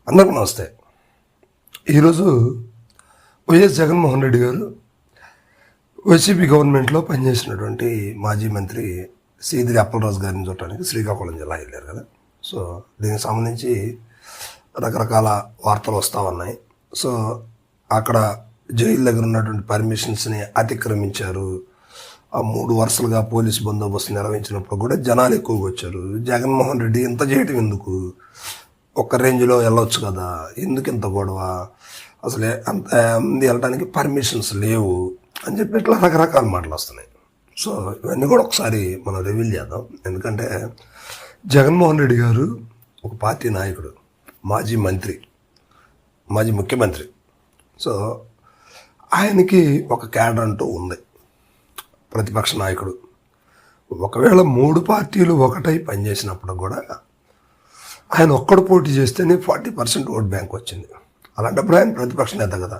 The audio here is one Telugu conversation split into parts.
అందరికీ నమస్తే. ఈరోజు వైఎస్ జగన్మోహన్ రెడ్డి గారు వైసీపీ గవర్నమెంట్లో పనిచేసినటువంటి మాజీ మంత్రి సీదిరి అప్పలరాజు గారిని చూడటానికి శ్రీకాకుళం జిల్లా వెళ్ళారు కదా. సో దీనికి సంబంధించి రకరకాల వార్తలు వస్తూ ఉన్నాయి. సో అక్కడ జైలు దగ్గర ఉన్నటువంటి పర్మిషన్స్ని అతిక్రమించారు. ఆ 3 వరుసలుగా పోలీసు బందోబస్తు నిర్వహించినప్పుడు కూడా జనాలు ఎక్కువగా వచ్చారు. జగన్మోహన్ రెడ్డి ఇంత చేయటం ఎందుకు, ఒక్క రేంజ్లో వెళ్ళొచ్చు కదా, ఎందుకు ఇంత గొడవ, అసలే అంత మంది వెళ్ళడానికి పర్మిషన్స్ లేవు అని చెప్పి ఇట్లా రకరకాల మాటలు వస్తున్నాయి. సో ఇవన్నీ కూడా ఒకసారి మనం రివీల్ చేద్దాం. ఎందుకంటే జగన్మోహన్ రెడ్డి గారు ఒక పార్టీ నాయకుడు, మాజీ మంత్రి, మాజీ ముఖ్యమంత్రి. సో ఆయనకి ఒక క్యాడర్ అంటూ ఉంది, ప్రతిపక్ష నాయకుడు. ఒకవేళ 3 పార్టీలు ఒకటై పనిచేసినప్పుడు కూడా ఆయన ఒక్కడు పోటీ చేస్తేనే 40% ఓట్ బ్యాంక్ వచ్చింది. అలాంటప్పుడు ఆయన ప్రతిపక్ష నేత కదా.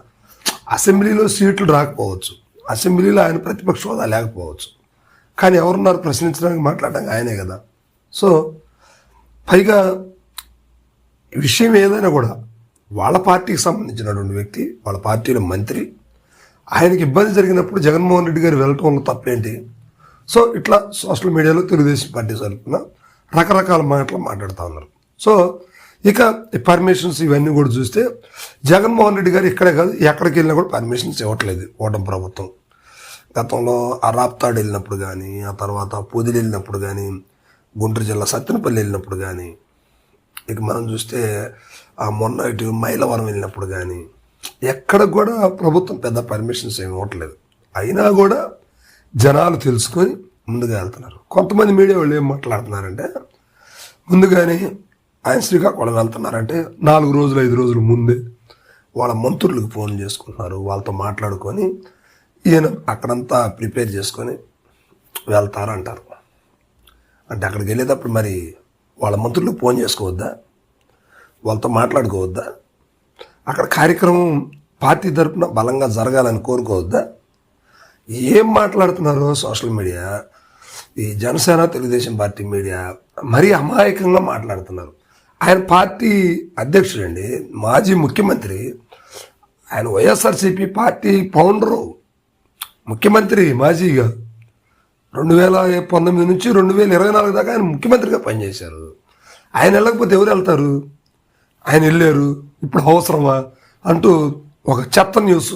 అసెంబ్లీలో సీట్లు రాకపోవచ్చు, అసెంబ్లీలో ఆయన ప్రతిపక్ష హోదా లేకపోవచ్చు, కానీ ఎవరున్నారు ప్రశ్నించడానికి, మాట్లాడడానికి ఆయనే కదా. సో పైగా విషయం ఏదైనా కూడా వాళ్ళ పార్టీకి సంబంధించినటువంటి వ్యక్తి, వాళ్ళ పార్టీలో మంత్రి, ఆయనకి ఇబ్బంది జరిగినప్పుడు జగన్మోహన్ రెడ్డి గారు వెళ్ళటం వల్ల తప్పేంటి? సో ఇట్లా సోషల్ మీడియాలో తెలుగుదేశం పార్టీ తరపున రకరకాల మాటలు మాట్లాడుతూ ఉన్నారు. సో ఇక పర్మిషన్స్ ఇవన్నీ కూడా చూస్తే జగన్మోహన్ రెడ్డి గారు ఇక్కడే కాదు ఎక్కడికి వెళ్ళినా కూడా పర్మిషన్స్ ఇవ్వట్లేదు కూటమి ప్రభుత్వం. గతంలో ఆ రాప్తాడు వెళ్ళినప్పుడు కానీ, ఆ తర్వాత పొదిలి వెళ్ళినప్పుడు కానీ, గుంటూరు జిల్లా సత్తెనపల్లి వెళ్ళినప్పుడు కానీ, ఇక మనం చూస్తే ఆ మొన్న ఇటు మైలవరం వెళ్ళినప్పుడు కానీ ఎక్కడ కూడా ప్రభుత్వం పెద్ద పర్మిషన్స్ ఏమి ఇవ్వట్లేదు. అయినా కూడా జనాలు తెలుసుకొని ముందుగా వెళ్తున్నారు. కొంతమంది మీడియా వాళ్ళు ఏం మాట్లాడుతున్నారంటే, ముందుగానే ఆయన శ్రీకాకుళం వెళ్తున్నారంటే 4 రోజులు 5 రోజులు ముందే వాళ్ళ మంత్రులకు ఫోన్ చేసుకుంటున్నారు, వాళ్ళతో మాట్లాడుకొని ఈయన అక్కడంతా ప్రిపేర్ చేసుకొని వెళ్తారు అంటారు. అంటే అక్కడికి వెళ్ళేటప్పుడు మరి వాళ్ళ మంత్రులకు ఫోన్ చేసుకోవద్దా, వాళ్ళతో మాట్లాడుకోవద్దా, అక్కడ కార్యక్రమం పార్టీ తరపున బలంగా జరగాలని కోరుకోవద్దా? ఏం మాట్లాడుతున్నారో సోషల్ మీడియా, ఈ జనసేన తెలుగుదేశం పార్టీ మీడియా మరీ అమాయకంగా మాట్లాడుతున్నారు. ఆయన పార్టీ అధ్యక్షుడండి, మాజీ ముఖ్యమంత్రి, ఆయన వైఎస్ఆర్సీపీ పార్టీ ఫౌండరు, ముఖ్యమంత్రి మాజీగా 2019 నుంచి 2024 దాకా ఆయన ముఖ్యమంత్రిగా పనిచేశారు. ఆయన వెళ్ళకపోతే ఎవరు వెళ్తారు? ఆయన వెళ్ళారు, ఇప్పుడు అవసరమా అంటూ ఒక చెత్త న్యూస్,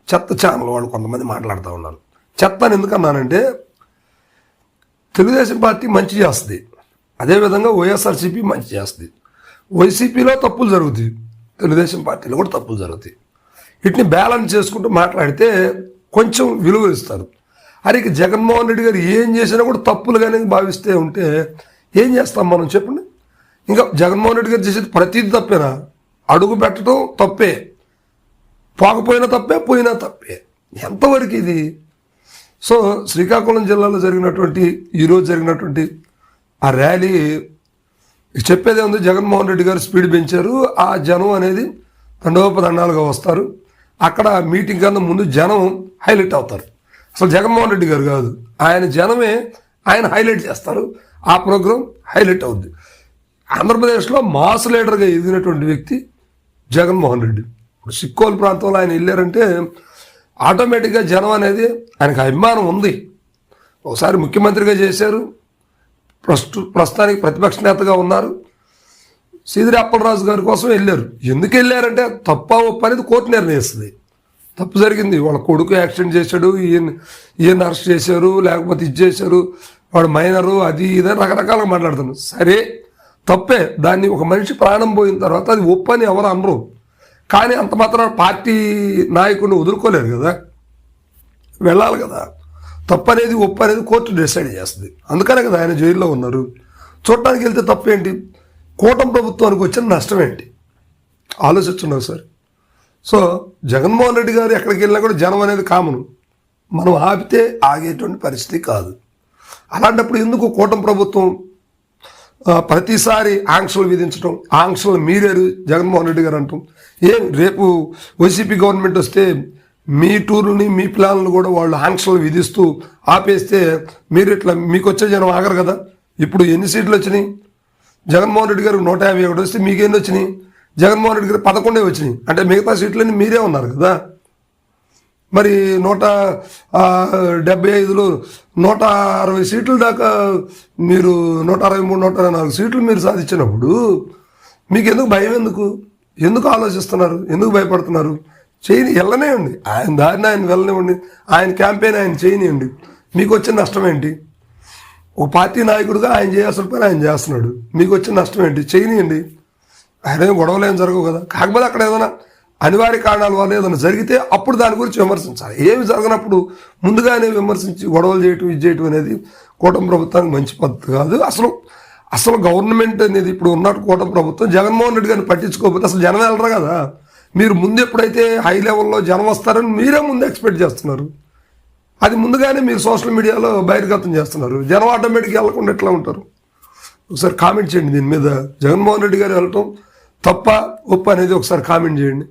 చెత్త ఛానల్ వాళ్ళు కొంతమంది మాట్లాడుతూ ఉన్నారు. చెత్త అని ఎందుకన్నానంటే, తెలుగుదేశం పార్టీ మంచి చేస్తుంది, అదేవిధంగా వైఎస్ఆర్సీపీ మంచి చేస్తుంది. వైసీపీలో తప్పులు జరుగుతాయి, తెలుగుదేశం పార్టీలో కూడా తప్పులు జరుగుతాయి. వీటిని బ్యాలెన్స్ చేసుకుంటూ మాట్లాడితే కొంచెం విలువ ఇస్తారు. అరే ఇక జగన్మోహన్ రెడ్డి గారు ఏం చేసినా కూడా తప్పులుగానే భావిస్తే ఉంటే ఏం చేస్తాం మనం, చెప్పండి. ఇంకా జగన్మోహన్ రెడ్డి గారు చేసేది ప్రతిదీ తప్పేనా? అడుగు పెట్టడం తప్పే, పోకపోయినా తప్పే, పోయినా తప్పే, ఎంతవరకు ఇది? సో శ్రీకాకుళం జిల్లాలో జరిగినటువంటి, ఈరోజు జరిగినటువంటి ఆ ర్యాలీ చెప్పేదే ఉంది. జగన్మోహన్ రెడ్డి గారు స్పీడ్ పెంచారు, ఆ జనం అనేది దండోపదండాలుగా వస్తారు. అక్కడ మీటింగ్ కన్నా ముందు జనం హైలైట్ అవుతారు. అసలు జగన్మోహన్ రెడ్డి గారు కాదు, ఆయన జనమే ఆయన హైలైట్ చేస్తారు, ఆ ప్రోగ్రాం హైలైట్ అవుద్ది. ఆంధ్రప్రదేశ్లో మాస్ లీడర్గా ఎదిగినటువంటి వ్యక్తి జగన్మోహన్ రెడ్డి. ఇప్పుడు సిక్కోలు ప్రాంతంలో ఆయన వెళ్ళారంటే ఆటోమేటిక్గా జనం అనేది ఆయనకు అభిమానం ఉంది. ఒకసారి ముఖ్యమంత్రిగా చేశారు, ప్రస్తుతానికి ప్రతిపక్ష నేతగా ఉన్నారు. సీదిరి అప్పలరాజు గారి కోసం వెళ్ళారు. ఎందుకు వెళ్ళారంటే తప్ప ఒప్పు అనేది కోర్టు నిర్ణయిస్తుంది. తప్పు జరిగింది, వాళ్ళ కొడుకు యాక్సిడెంట్ చేశాడు, ఈయన అరెస్ట్ చేశారు, లేకపోతే ఇది చేశారు, వాడు మైనరు, అది ఇదని రకరకాలుగా మాట్లాడుతున్నారు. సరే తప్పే, దాన్ని ఒక మనిషి ప్రాణం పోయిన తర్వాత అది ఒప్పు అని ఎవరు అనరు. కానీ అంత మాత్రం పార్టీ నాయకుడిని వదులుకోలేరు కదా, వెళ్ళాలి కదా. తప్పు అనేది ఒప్పు అనేది కోర్టు డిసైడ్ చేస్తుంది. అందుకనే కదా ఆయన జైల్లో ఉన్నారు. చూడటానికి వెళ్తే తప్పేంటి, కూటమి ప్రభుత్వానికి వచ్చిన నష్టం ఏంటి ఆలోచిస్తున్నారు సార్. సో జగన్మోహన్ రెడ్డి గారు ఎక్కడికి వెళ్ళినా కూడా జనం అనేది కామను, మనం ఆపితే ఆగేటువంటి పరిస్థితి కాదు. అలాంటప్పుడు ఎందుకు కూటమి ప్రభుత్వం ప్రతిసారి ఆంక్షలు విధించడం, ఆంక్షలు మీరేరు జగన్మోహన్ రెడ్డి గారు అంటాం. రేపు వైసీపీ గవర్నమెంట్ వస్తే మీ టూర్ని మీ ప్లాన్లు కూడా వాళ్ళు ఆంక్షలు విధిస్తూ ఆపేస్తే మీరు ఇట్లా మీకు వచ్చే జనం ఆగరు కదా. ఇప్పుడు ఎన్ని సీట్లు వచ్చినాయి? జగన్మోహన్ రెడ్డి గారికి 151 వస్తే మీకేంది వచ్చినాయి? జగన్మోహన్ రెడ్డి గారు 11 వచ్చినాయి. అంటే మిగతా సీట్లన్నీ మీరే ఉన్నారు కదా. మరి 175లో 160 సీట్ల దాకా మీరు 163, 164 సీట్లు మీరు సాధించినప్పుడు మీకు ఎందుకు భయం? ఎందుకు ఆలోచిస్తున్నారు? ఎందుకు భయపడుతున్నారు? వెళ్ళనివ్వండి, ఆయన దారిని ఆయన వెళ్ళనివ్వండి, ఆయన క్యాంపెయిన్ ఆయన చేయనివ్వండి. మీకు వచ్చిన నష్టం ఏంటి? ఒక పార్టీ నాయకుడిగా ఆయన చేయాల్సిన పని ఆయన చేస్తున్నాడు. మీకు వచ్చిన నష్టం ఏంటి? చేయనియండి, ఆయన గొడవలు ఏం జరగవు కదా. కాకపోతే అక్కడ ఏదైనా అనివార్య కారణాల వల్ల ఏదైనా జరిగితే అప్పుడు దాని గురించి విమర్శించాలి. ఏమి జరగనప్పుడు ముందుగానే విమర్శించి గొడవలు చేయటం, ఇది చేయటం అనేది కూటమి ప్రభుత్వానికి మంచి పద్ధతి కాదు. అసలు గవర్నమెంట్ అనేది ఇప్పుడు ఉన్నట్టు కూటమి ప్రభుత్వం జగన్మోహన్ రెడ్డి గారిని పట్టించుకోకపోతే అసలు జనం వెళ్ళరు కదా. మీరు ముందు ఎప్పుడైతే హై లెవెల్లో జనం వస్తారని మీరే ముందు ఎక్స్పెక్ట్ చేస్తున్నారు, అది ముందుగానే మీరు సోషల్ మీడియాలో బహిర్గతం చేస్తున్నారు. జనం ఆటోమేటిక్గా వెళ్ళకుండా ఎట్లా ఉంటారు? ఒకసారి కామెంట్ చేయండి దీని మీద. జగన్మోహన్ రెడ్డి గారు వెళ్ళటం తప్ప ఒప్పు అనేది ఒకసారి కామెంట్ చేయండి.